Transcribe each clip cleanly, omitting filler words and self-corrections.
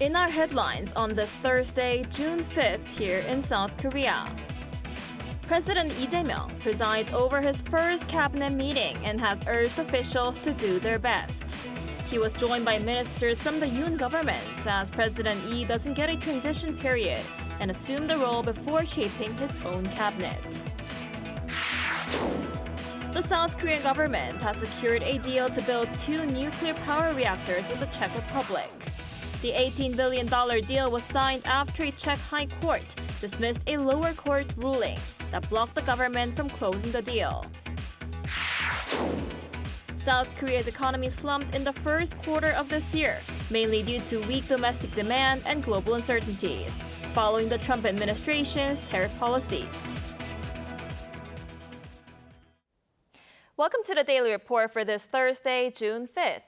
In our headlines on this Thursday, June 5th, here in South Korea. President Lee Jae-myung presides over his first cabinet meeting and has urged officials to do their best. He was joined by ministers from the Yoon government as President Lee doesn't get a transition period and assume the role before shaping his own cabinet. The South Korean government has secured a deal to build 2 nuclear power reactors with the Czech Republic. The $18 billion deal was signed after a Czech High Court dismissed a lower court ruling that blocked the government from closing the deal. South Korea's economy slumped in the first quarter of this year, mainly due to weak domestic demand and global uncertainties, following the Trump administration's tariff policies. Welcome to the Daily Report for this Thursday, June 5th.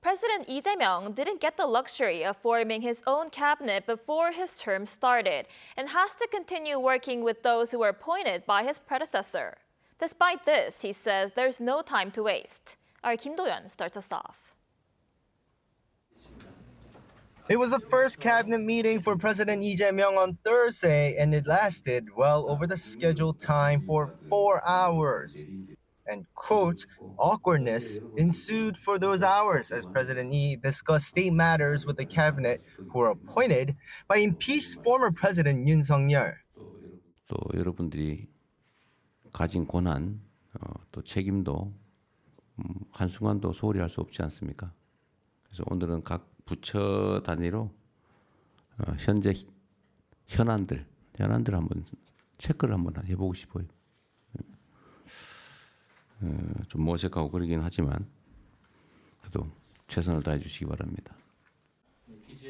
President Lee Jae-myung didn't get the luxury of forming his own cabinet before his term started and has to continue working with those who were appointed by his predecessor. Despite this, he says there's no time to waste. Our Kim Do-yeon starts us off. It was the first cabinet meeting for President Lee Jae-myung on Thursday, and it lasted well over the scheduled time for 4 hours. And, quote, awkwardness ensued for those hours as President Lee discussed state matters with the cabinet who were appointed by impeached former President Yoon. 또 여러분들이 가진 권한, 또 책임도 한순간도 소홀히 할 수 없지 않습니까? 그래서 오늘은 각 부처 단위로 현재 현안들 한번 체크를 한번 해보고 싶어요. 좀 어색하고 그러긴 하지만 그래도 최선을 다해 주시기 바랍니다.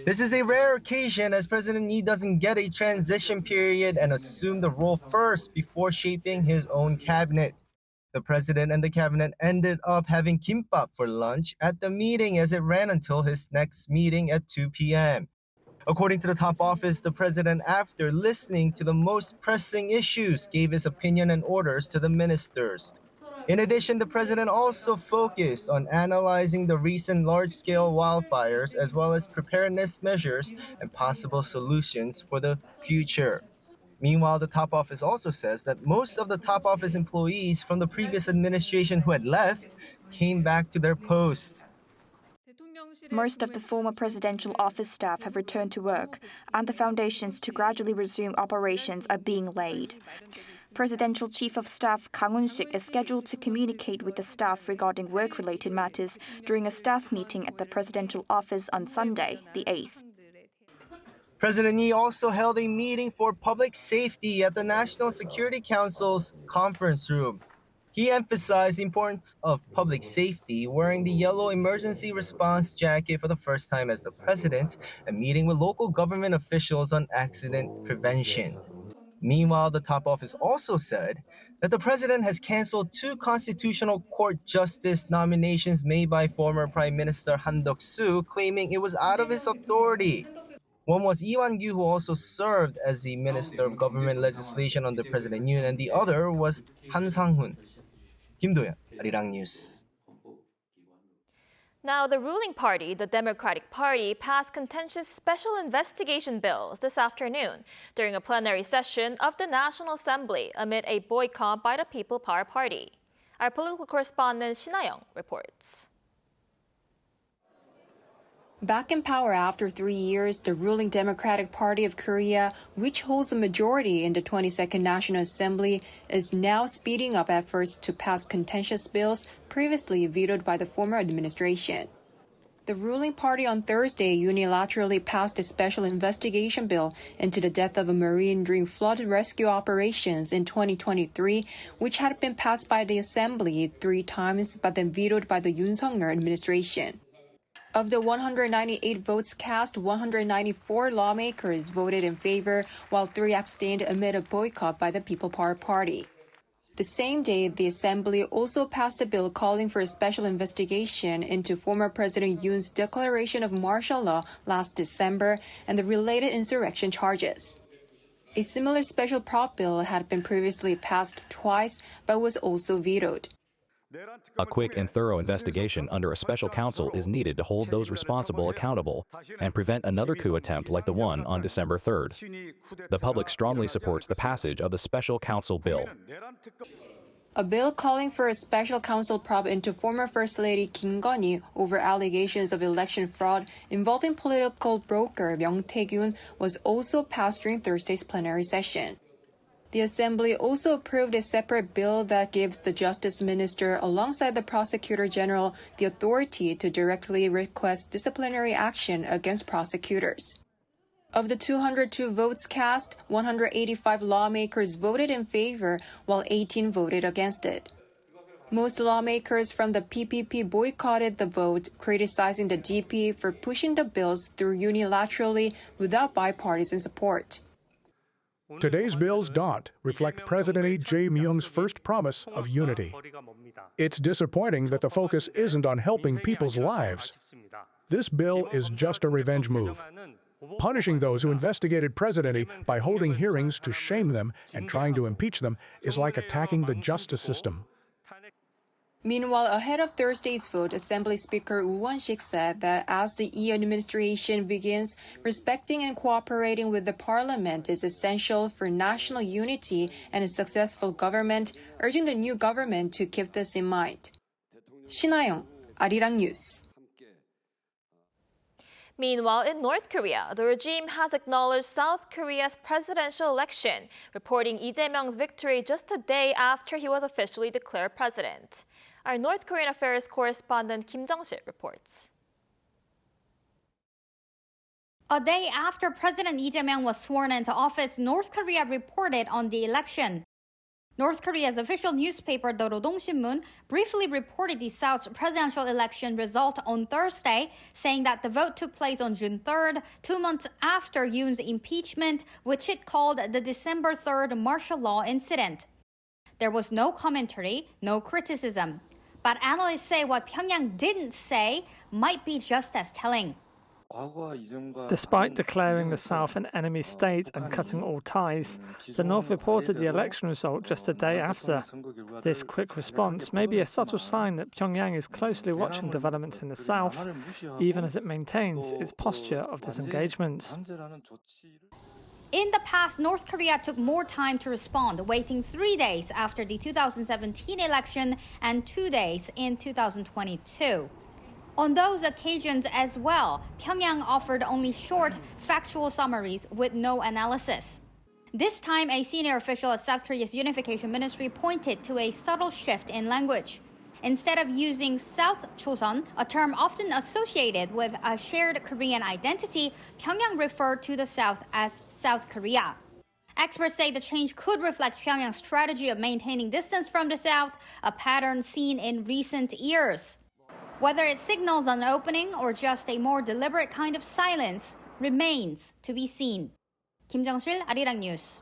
This is a rare occasion as President Lee doesn't get a transition period and assume the role first before shaping his own cabinet. The president and the cabinet ended up having kimbap for lunch at the meeting as it ran until his next meeting at 2 p.m. According to the top office, the president, after listening to the most pressing issues, gave his opinion and orders to the ministers. In addition, the president also focused on analyzing the recent large-scale wildfires as well as preparedness measures and possible solutions for the future. Meanwhile, the top office also says that most of the top office employees from the previous administration who had left came back to their posts. Most of the former presidential office staff have returned to work, and the foundations to gradually resume operations are being laid. Presidential Chief of Staff Kang Hoon-sik is scheduled to communicate with the staff regarding work-related matters during a staff meeting at the presidential office on Sunday, the 8th. President Lee also held a meeting for public safety at the National Security Council's conference room. He emphasized the importance of public safety, wearing the yellow emergency response jacket for the first time as the president, and meeting with local government officials on accident prevention. Meanwhile, the top office also said that the president has canceled 2 constitutional court justice nominations made by former Prime Minister Han Duck-soo, claiming it was out of his authority. One was Lee Wan-gyu, who also served as the Minister of Government Legislation under President Yoon, and the other was Han Sang-hoon. Kim Do-yeon, Arirang News. Now, the ruling party, the Democratic Party, passed contentious special investigation bills this afternoon during a plenary session of the National Assembly amid a boycott by the People Power Party. Our political correspondent Shin Ha-young reports. Back in power after 3 years, the ruling Democratic Party of Korea, which holds a majority in the 22nd National Assembly, is now speeding up efforts to pass contentious bills previously vetoed by the former administration. The ruling party on Thursday unilaterally passed a special investigation bill into the death of a marine during flood rescue operations in 2023, which had been passed by the Assembly 3 times but then vetoed by the Yoon administration. Of the 198 votes cast, 194 lawmakers voted in favor, while 3 abstained amid a boycott by the People Power Party. The same day, the Assembly also passed a bill calling for a special investigation into former President Yoon's declaration of martial law last December and the related insurrection charges. A similar special prop bill had been previously passed twice, but was also vetoed. A quick and thorough investigation under a special counsel is needed to hold those responsible accountable and prevent another coup attempt like the one on December 3rd. The public strongly supports the passage of the special counsel bill. A bill calling for a special counsel probe into former First Lady Kim Gun-hee over allegations of election fraud involving political broker Myung Tae-gyun was also passed during Thursday's plenary session. The Assembly also approved a separate bill that gives the Justice Minister, alongside the Prosecutor General, the authority to directly request disciplinary action against prosecutors. Of the 202 votes cast, 185 lawmakers voted in favor, while 18 voted against it. Most lawmakers from the PPP boycotted the vote, criticizing the DP for pushing the bills through unilaterally without bipartisan support. Today's bills don't reflect President Lee Jae-myung's first promise of unity. It's disappointing that the focus isn't on helping people's lives. This bill is just a revenge move. Punishing those who investigated President Lee by holding hearings to shame them and trying to impeach them is like attacking the justice system. Meanwhile, ahead of Thursday's vote, Assembly Speaker Woo Won-sik said that as the Lee administration begins, respecting and cooperating with the parliament is essential for national unity and a successful government, urging the new government to keep this in mind. 신하영, Arirang News. Meanwhile, in North Korea, the regime has acknowledged South Korea's presidential election, reporting Lee Jae-myung's victory just a day after he was officially declared president. Our North Korean affairs correspondent Kim Jung-sil reports. A day after President Lee Jae-myung was sworn into office, North Korea reported on the election. North Korea's official newspaper, the Rodong-sinmun, briefly reported the South's presidential election result on Thursday, saying that the vote took place on June 3rd, 2 months after Yoon's impeachment, which it called the December 3rd martial law incident. There was no commentary, no criticism. But analysts say what Pyongyang didn't say might be just as telling. Despite declaring the South an enemy state and cutting all ties, the North reported the election result just a day after. This quick response may be a subtle sign that Pyongyang is closely watching developments in the South, even as it maintains its posture of disengagement. In the past, North Korea took more time to respond, waiting 3 days after the 2017 election and 2 days in 2022. On those occasions as well, Pyongyang offered only short, factual summaries with no analysis. This time, a senior official at South Korea's Unification Ministry pointed to a subtle shift in language. Instead of using South Choson, a term often associated with a shared Korean identity, Pyongyang referred to the South as South Korea. Experts say the change could reflect Pyongyang's strategy of maintaining distance from the South, a pattern seen in recent years. Whether it signals an opening or just a more deliberate kind of silence remains to be seen. Kim Jung-sil, Arirang News.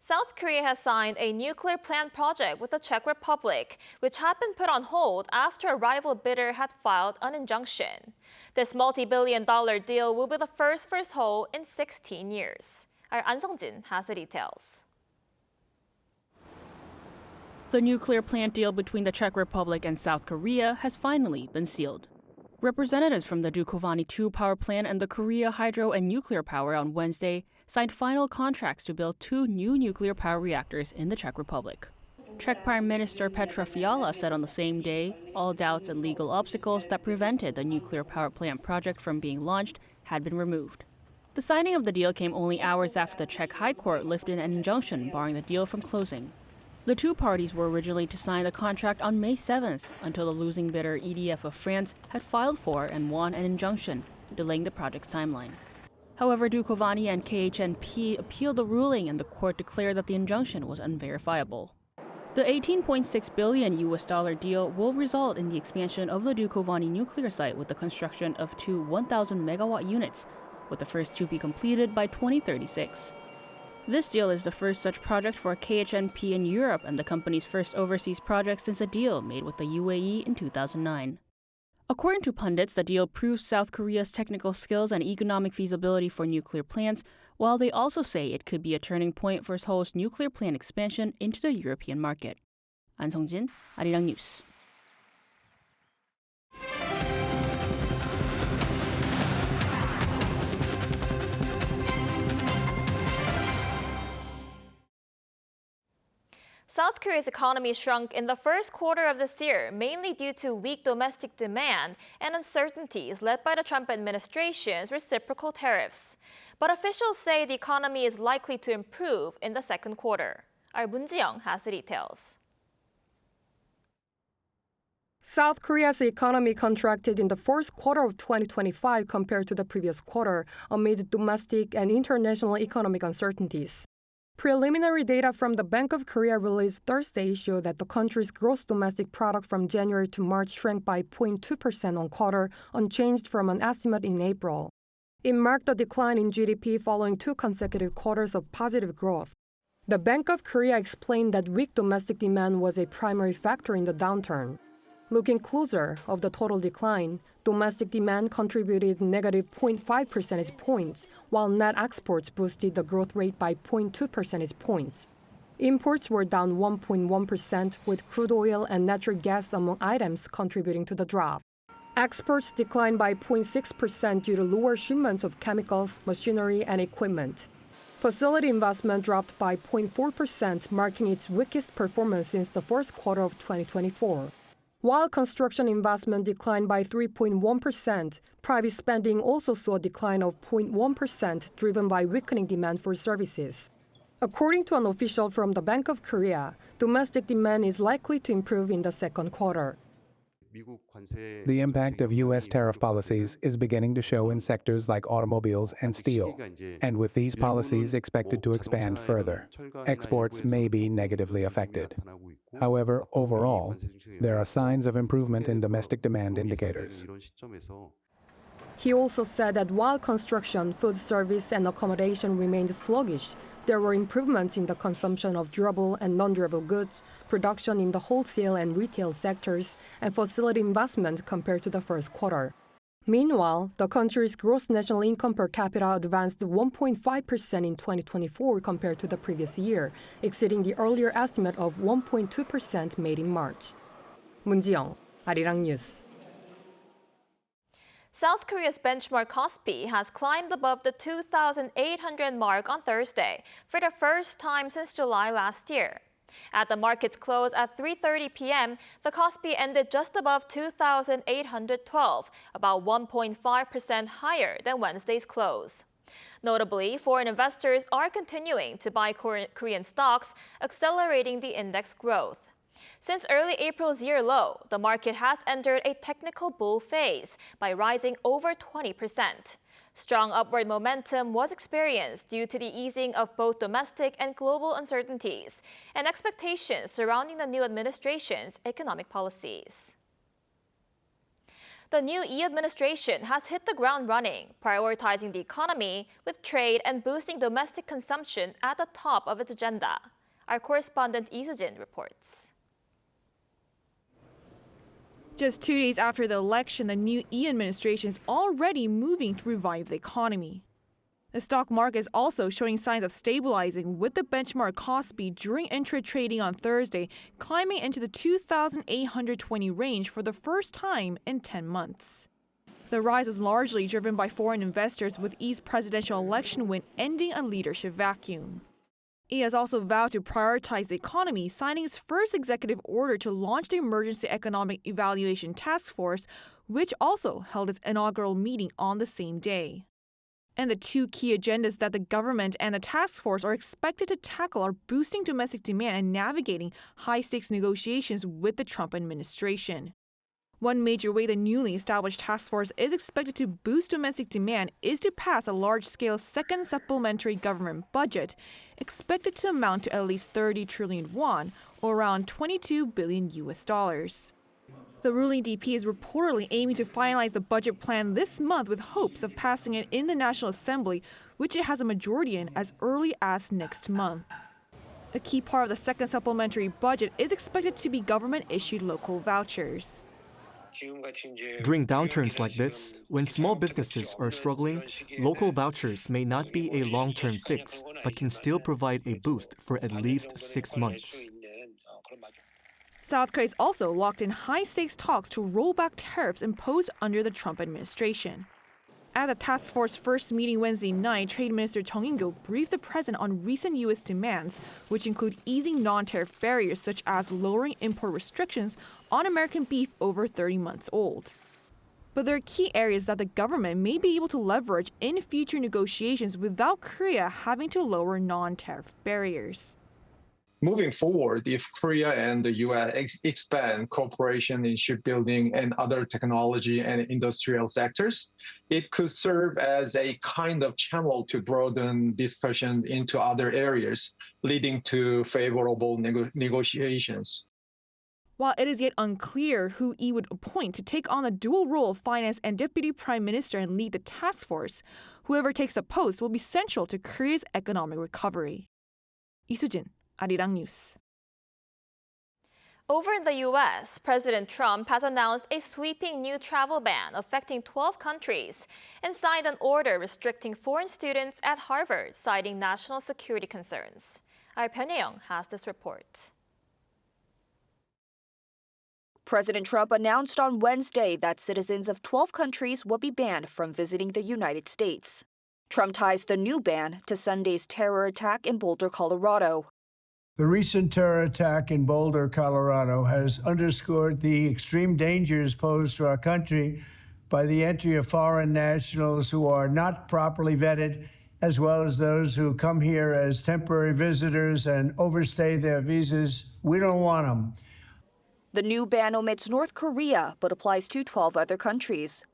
South Korea has signed a nuclear plant project with the Czech Republic, which had been put on hold after a rival bidder had filed an injunction. This multi-billion-dollar deal will be the first for Seoul in 16 years. Our An Sung-jin has the details. The nuclear plant deal between the Czech Republic and South Korea has finally been sealed. Representatives from the Dukovany 2 power plant and the Korea Hydro and Nuclear Power on Wednesday signed final contracts to build 2 new nuclear power reactors in the Czech Republic. Czech Prime Minister Petra Fiala said on the same day all doubts and legal obstacles that prevented the nuclear power plant project from being launched had been removed. The signing of the deal came only hours after the Czech High Court lifted an injunction barring the deal from closing. The two parties were originally to sign the contract on May 7th until the losing bidder EDF of France had filed for and won an injunction, delaying the project's timeline. However, Dukovany and KHNP appealed the ruling and the court declared that the injunction was unverifiable. The $18.6 billion deal will result in the expansion of the Dukovany nuclear site with the construction of 2 1,000-megawatt units, with the first to be completed by 2036. This deal is the first such project for KHNP in Europe and the company's first overseas project since a deal made with the UAE in 2009. According to pundits, the deal proves South Korea's technical skills and economic feasibility for nuclear plants, while they also say it could be a turning point for Seoul's nuclear plant expansion into the European market. 안성진, Arirang News. South Korea's economy shrunk in the first quarter of this year, mainly due to weak domestic demand and uncertainties led by the Trump administration's reciprocal tariffs. But officials say the economy is likely to improve in the second quarter. Our Moon Ji-young has the details. South Korea's economy contracted in the first quarter of 2025 compared to the previous quarter amid domestic and international economic uncertainties. Preliminary data from the Bank of Korea released Thursday show that the country's gross domestic product from January to March shrank by 0.2% on quarter, unchanged from an estimate in April. It marked a decline in GDP following 2 consecutive quarters of positive growth. The Bank of Korea explained that weak domestic demand was a primary factor in the downturn. Looking closer of the total decline, domestic demand contributed negative 0.5 percentage points, while net exports boosted the growth rate by 0.2 percentage points. Imports were down 1.1%, with crude oil and natural gas among items contributing to the drop. Exports declined by 0.6% due to lower shipments of chemicals, machinery, and equipment. Facility investment dropped by 0.4%, marking its weakest performance since the first quarter of 2024. While construction investment declined by 3.1%, private spending also saw a decline of 0.1%, driven by weakening demand for services. According to an official from the Bank of Korea, domestic demand is likely to improve in the second quarter. The impact of U.S. tariff policies is beginning to show in sectors like automobiles and steel, and with these policies expected to expand further, exports may be negatively affected. However, overall, there are signs of improvement in domestic demand indicators. He also said that while construction, food service, and accommodation remained sluggish, there were improvements in the consumption of durable and non-durable goods, production in the wholesale and retail sectors, and facility investment compared to the first quarter. Meanwhile, the country's gross national income per capita advanced 1.5% in 2024 compared to the previous year, exceeding the earlier estimate of 1.2% made in March. Moon Ji-young, Arirang News. South Korea's benchmark KOSPI has climbed above the 2,800 mark on Thursday for the first time since July last year. At the market's close at 3:30 p.m., the KOSPI ended just above 2,812, about 1.5% higher than Wednesday's close. Notably, foreign investors are continuing to buy Korean stocks, accelerating the index growth. Since early April's year low, the market has entered a technical bull phase by rising over 20%. Strong upward momentum was experienced due to the easing of both domestic and global uncertainties and expectations surrounding the new administration's economic policies. The new Lee administration has hit the ground running, prioritizing the economy with trade and boosting domestic consumption at the top of its agenda. Our correspondent Lee Soo-jin reports. Just 2 days after the election, the new Lee administration is already moving to revive the economy. The stock market is also showing signs of stabilizing, with the benchmark KOSPI during intra-trading on Thursday climbing into the 2,820 range for the first time in 10 months. The rise was largely driven by foreign investors, with Lee's presidential election win ending a leadership vacuum. Lee has also vowed to prioritize the economy, signing his first executive order to launch the Emergency Economic Evaluation Task Force, which also held its inaugural meeting on the same day. And the 2 key agendas that the government and the task force are expected to tackle are boosting domestic demand and navigating high-stakes negotiations with the Trump administration. One major way the newly established task force is expected to boost domestic demand is to pass a large-scale second supplementary government budget, expected to amount to at least 30 trillion won, or around $22 billion. The ruling DP is reportedly aiming to finalize the budget plan this month, with hopes of passing it in the National Assembly, which it has a majority in, as early as next month. A key part of the second supplementary budget is expected to be government-issued local vouchers. During downturns like this, when small businesses are struggling, local vouchers may not be a long-term fix, but can still provide a boost for at least 6 months. South Korea is also locked in high-stakes talks to roll back tariffs imposed under the Trump administration. At the task force first meeting Wednesday night, Trade Minister Chung In-gil briefed the president on recent U.S. demands, which include easing non-tariff barriers such as lowering import restrictions on American beef over 30 months old. But there are key areas that the government may be able to leverage in future negotiations without Korea having to lower non-tariff barriers. Moving forward, if Korea and the U.S. expand cooperation in shipbuilding and other technology and industrial sectors, it could serve as a kind of channel to broaden discussion into other areas, leading to favorable negotiations. While it is yet unclear who Lee would appoint to take on the dual role of finance and deputy prime minister and lead the task force, whoever takes the post will be central to Korea's economic recovery. 이수진, Arirang News. Over in the U.S., President Trump has announced a sweeping new travel ban affecting 12 countries and signed an order restricting foreign students at Harvard, citing national security concerns. Our Pyongyang has this report. President Trump announced on Wednesday that citizens of 12 countries will be banned from visiting the United States. Trump ties the new ban to Sunday's terror attack in Boulder, Colorado. The recent terror attack in Boulder, Colorado has underscored the extreme dangers posed to our country by the entry of foreign nationals who are not properly vetted, as well as those who come here as temporary visitors and overstay their visas. We don't want them. The new ban omits North Korea but applies to 12 other countries.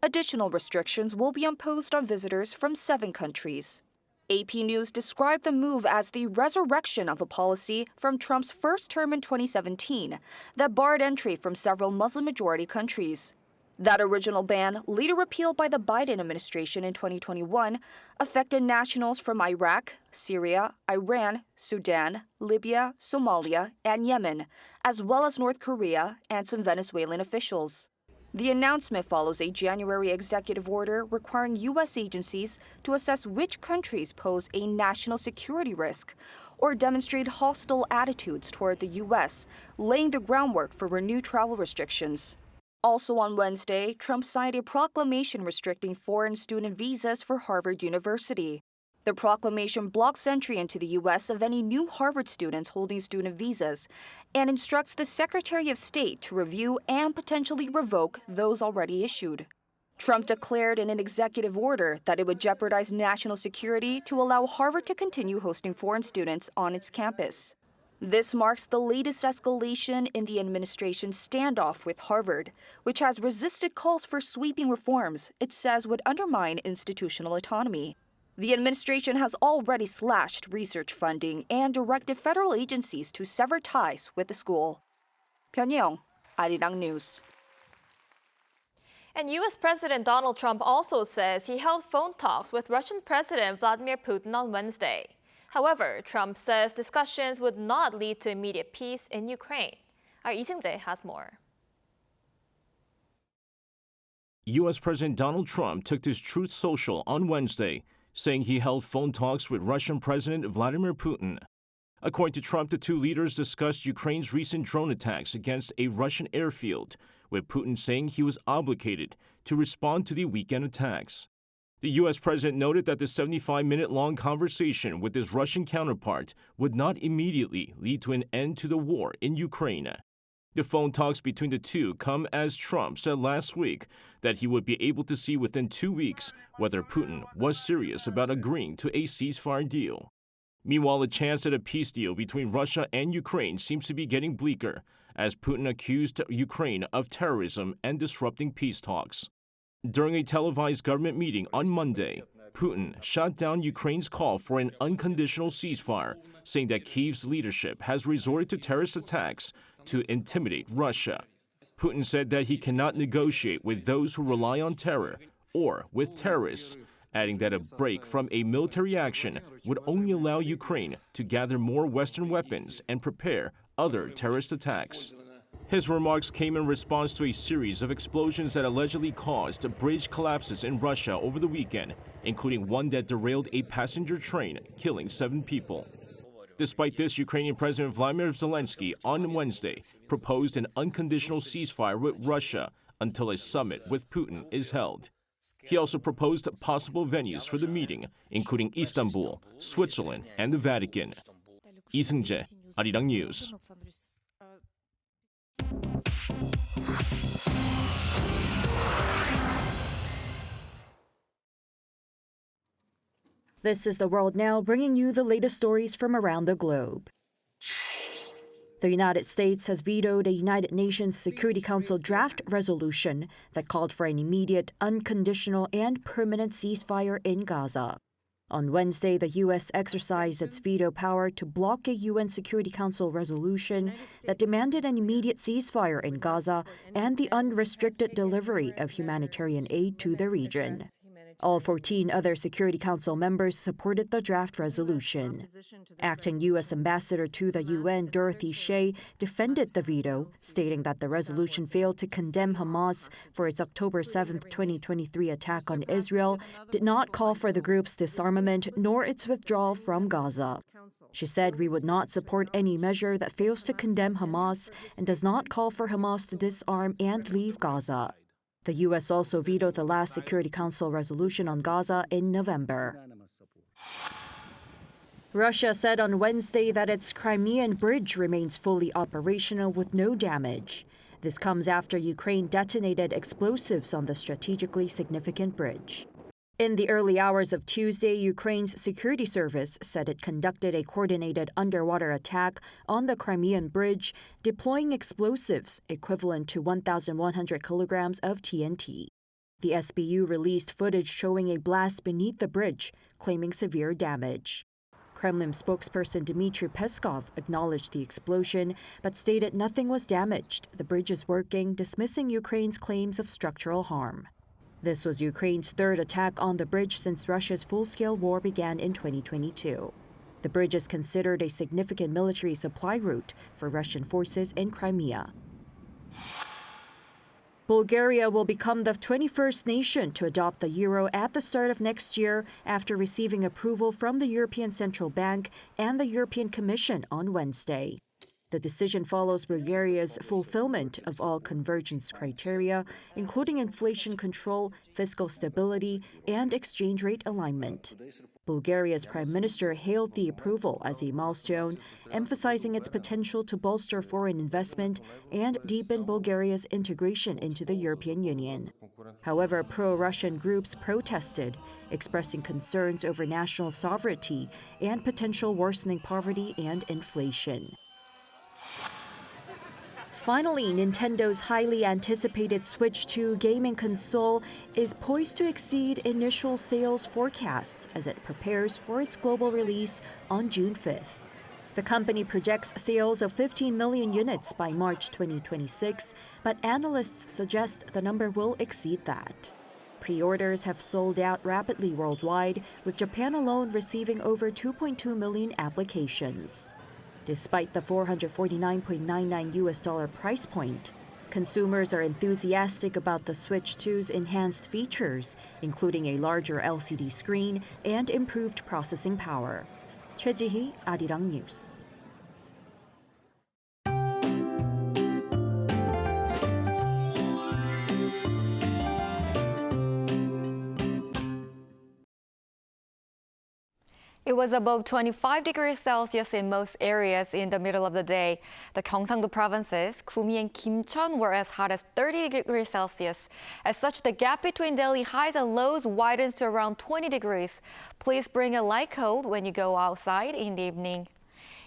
Additional restrictions will be imposed on visitors from 7 countries. AP News described the move as the resurrection of a policy from Trump's first term in 2017 that barred entry from several Muslim-majority countries. That original ban, later repealed by the Biden administration in 2021, affected nationals from Iraq, Syria, Iran, Sudan, Libya, Somalia, and Yemen, as well as North Korea and some Venezuelan officials. The announcement follows a January executive order requiring U.S. agencies to assess which countries pose a national security risk or demonstrate hostile attitudes toward the U.S., laying the groundwork for renewed travel restrictions. Also on Wednesday, Trump signed a proclamation restricting foreign student visas for Harvard University. The proclamation blocks entry into the U.S. of any new Harvard students holding student visas and instructs the Secretary of State to review and potentially revoke those already issued. Trump declared in an executive order that it would jeopardize national security to allow Harvard to continue hosting foreign students on its campus. This marks the latest escalation in the administration's standoff with Harvard, which has resisted calls for sweeping reforms it says would undermine institutional autonomy. The administration has already slashed research funding and directed federal agencies to sever ties with the school. Pyongyang, Arirang News. And U.S. President Donald Trump also says he held phone talks with Russian President Vladimir Putin on Wednesday. However, Trump says discussions would not lead to immediate peace in Ukraine. Our Lee Seung-jae has more. U.S. President Donald Trump took to Truth Social on Wednesday, saying he held phone talks with Russian President Vladimir Putin. According to Trump, the two leaders discussed Ukraine's recent drone attacks against a Russian airfield, with Putin saying he was obligated to respond to the weekend attacks. The U.S. president noted that the 75-minute-long conversation with his Russian counterpart would not immediately lead to an end to the war in Ukraine. The phone talks between the two come as Trump said last week that he would be able to see within 2 weeks whether Putin was serious about agreeing to a ceasefire deal. Meanwhile, the chance at a peace deal between Russia and Ukraine seems to be getting bleaker, as Putin accused Ukraine of terrorism and disrupting peace talks. During a televised government meeting on Monday, Putin shot down Ukraine's call for an unconditional ceasefire, saying that Kyiv's leadership has resorted to terrorist attacks to intimidate Russia. Putin said that he cannot negotiate with those who rely on terror or with terrorists, adding that a break from a military action would only allow Ukraine to gather more Western weapons and prepare other terrorist attacks. His remarks came in response to a series of explosions that allegedly caused bridge collapses in Russia over the weekend, including one that derailed a passenger train, killing 7 people. Despite this, Ukrainian President Vladimir Zelensky on Wednesday proposed an unconditional ceasefire with Russia until a summit with Putin is held. He also proposed possible venues for the meeting, including Istanbul, Switzerland, and the Vatican. 이승재, Arirang News. This is The World Now, bringing you the latest stories from around the globe. The United States has vetoed a United Nations Security Council draft resolution that called for an immediate, unconditional, and permanent ceasefire in Gaza. On Wednesday, the U.S. exercised its veto power to block a UN Security Council resolution that demanded an immediate ceasefire in Gaza and the unrestricted delivery of humanitarian aid to the region. All 14 other Security Council members supported the draft resolution. Acting U.S. Ambassador to the UN, Dorothy Shea, defended the veto, stating that the resolution failed to condemn Hamas for its October 7, 2023 attack on Israel, did not call for the group's disarmament nor its withdrawal from Gaza. She said, "We would not support any measure that fails to condemn Hamas and does not call for Hamas to disarm and leave Gaza." The U.S. also vetoed the last Security Council resolution on Gaza in November. Russia said on Wednesday that its Crimean bridge remains fully operational with no damage. This comes after Ukraine detonated explosives on the strategically significant bridge. In the early hours of Tuesday, Ukraine's security service said it conducted a coordinated underwater attack on the Crimean bridge, deploying explosives equivalent to 1,100 kilograms of TNT. The SBU released footage showing a blast beneath the bridge, claiming severe damage. Kremlin spokesperson Dmitry Peskov acknowledged the explosion, but stated nothing was damaged. The bridge is working, dismissing Ukraine's claims of structural harm. This was Ukraine's third attack on the bridge since Russia's full-scale war began in 2022. The bridge is considered a significant military supply route for Russian forces in Crimea. Bulgaria will become the 21st nation to adopt the euro at the start of next year after receiving approval from the European Central Bank and the European Commission on Wednesday. The decision follows Bulgaria's fulfillment of all convergence criteria, including inflation control, fiscal stability, and exchange rate alignment. Bulgaria's prime minister hailed the approval as a milestone, emphasizing its potential to bolster foreign investment and deepen Bulgaria's integration into the European Union. However, pro-Russian groups protested, expressing concerns over national sovereignty and potential worsening poverty and inflation. Finally, Nintendo's highly anticipated Switch 2 gaming console is poised to exceed initial sales forecasts as it prepares for its global release on June 5th. The company projects sales of 15 million units by March 2026, but analysts suggest the number will exceed that. Pre-orders have sold out rapidly worldwide, with Japan alone receiving over 2.2 million applications. Despite the $449.99 price point, consumers are enthusiastic about the Switch 2's enhanced features, including a larger LCD screen and improved processing power. Choi Ji-hee, Arirang News. It was above 25 degrees Celsius in most areas in the middle of the day. The Gyeongsang-do provinces, Gumi and Kimcheon, were as hot as 30 degrees Celsius. As such, the gap between daily highs and lows widens to around 20 degrees. Please bring a light coat when you go outside in the evening.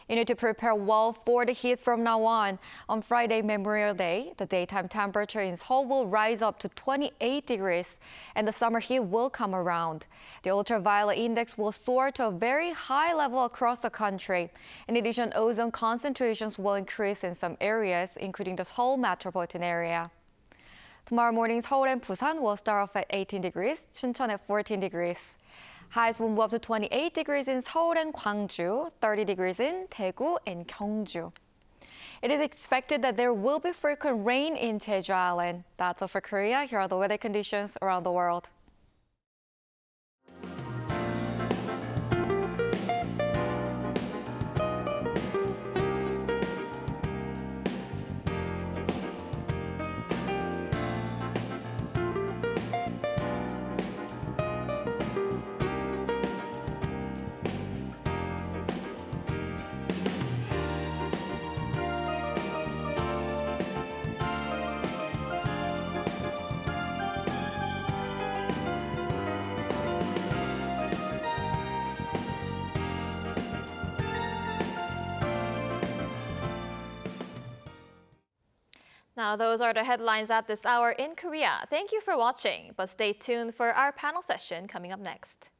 You need to prepare well for the heat from now on. On Friday, Memorial Day, the daytime temperature in Seoul will rise up to 28 degrees, and the summer heat will come around. The ultraviolet index will soar to a very high level across the country. In addition, ozone concentrations will increase in some areas, including the Seoul metropolitan area. Tomorrow morning, Seoul and Busan will start off at 18 degrees, Chuncheon at 14 degrees. Highs will move up to 28 degrees in Seoul and Gwangju, 30 degrees in Daegu and Gyeongju. It is expected that there will be frequent rain in Jeju Island. That's all for Korea. Here are the weather conditions around the world. Now, those are the headlines at this hour in Korea. Thank you for watching, but stay tuned for our panel session coming up next.